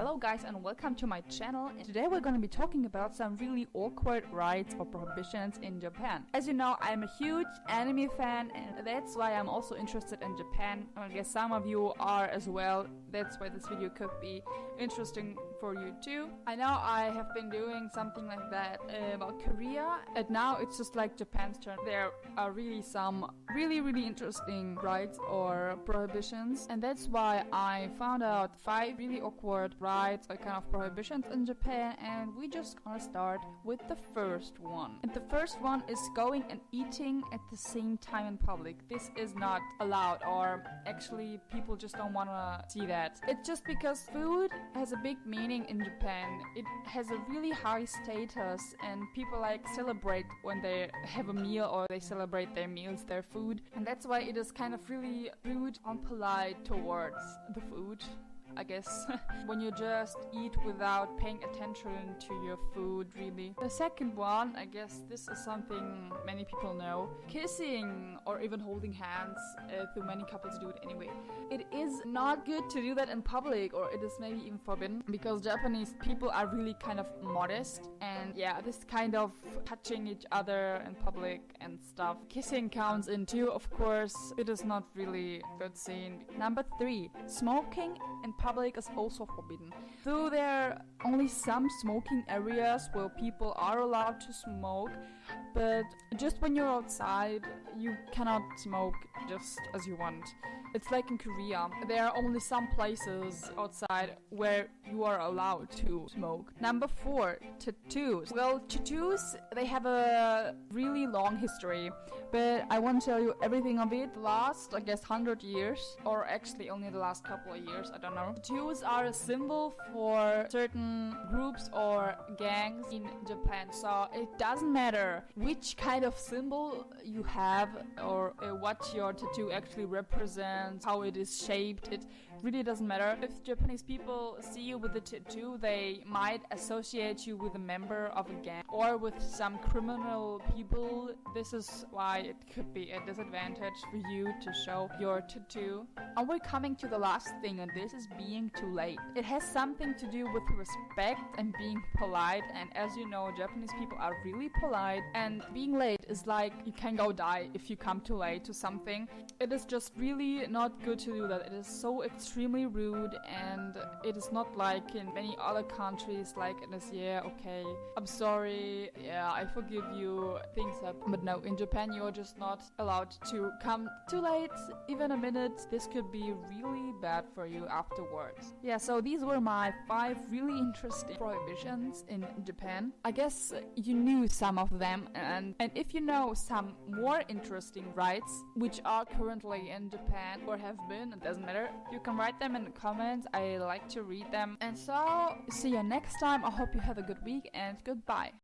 Hello guys and welcome to my channel. And today we're going to be talking about some really awkward rights or prohibitions in Japan. As you know, I'm a huge anime fan and that's why I'm also interested in Japan. I guess some of you are as well. That's why this video could be interesting for you too. I know I have been doing something like that about Korea, and now it's just like Japan's turn. There are really some really interesting rights or prohibitions, and that's why I found out 5 really awkward rights or kind of prohibitions in Japan, and we just gonna start with the first one. And the first one is going and eating at the same time in public. This is not allowed, or actually people just don't wanna see that. It's just because food has a big meaning in Japan. It has a really high status and people like celebrate when they have a meal or they celebrate their meals, their food, and that's why it is kind of really rude and unpolite towards the food, I guess, when you just eat without paying attention to your food, really. The second one, I guess this is something many people know. Kissing or even holding hands, though many couples do it anyway. It is not good to do that in public, or it is maybe even forbidden, because Japanese people are really kind of modest, and yeah, this kind of touching each other in public and stuff. Kissing counts in too, of course. It is not really good scene. Number 3, smoking in public is also forbidden. Though there are only some smoking areas where people are allowed to smoke, but just when you're outside, you cannot smoke just as you want. It's like in Korea. There are only some places outside where you are allowed to smoke. Number 4, tattoos. Well, tattoos, they have a really long history, but I won't tell you everything of it. The last, I guess, 100 years, or actually only the last couple of years, I don't know. Tattoos are a symbol for certain groups or gangs in Japan, so it doesn't matter which kind of symbol you have or what your tattoo actually represents, how it is shaped. It really doesn't matter. If Japanese people see you with a tattoo, they might associate you with a member of a gang or with some criminal people. This is why it could be a disadvantage for you to show your tattoo. And we're coming to the last thing, and this is being too late. It has something to do with respect and being polite, and as you know, Japanese people are really polite, and being late is like you can go die if you come too late to something. It is just really not good to do that. It is so extremely rude, and it is not like in many other countries, like it is, yeah, okay, I'm sorry, yeah, I forgive you, things happen. But no, in Japan you're just not allowed to come too late, even a minute. This could be really bad for you afterwards. Yeah, so these were my 5 really interesting prohibitions in Japan. I guess you knew some of them, and if you know some more interesting rights which are currently in Japan or have been, it doesn't matter, you can write them in the comments. I like to read them. And so see you next time. I hope you have a good week, and goodbye.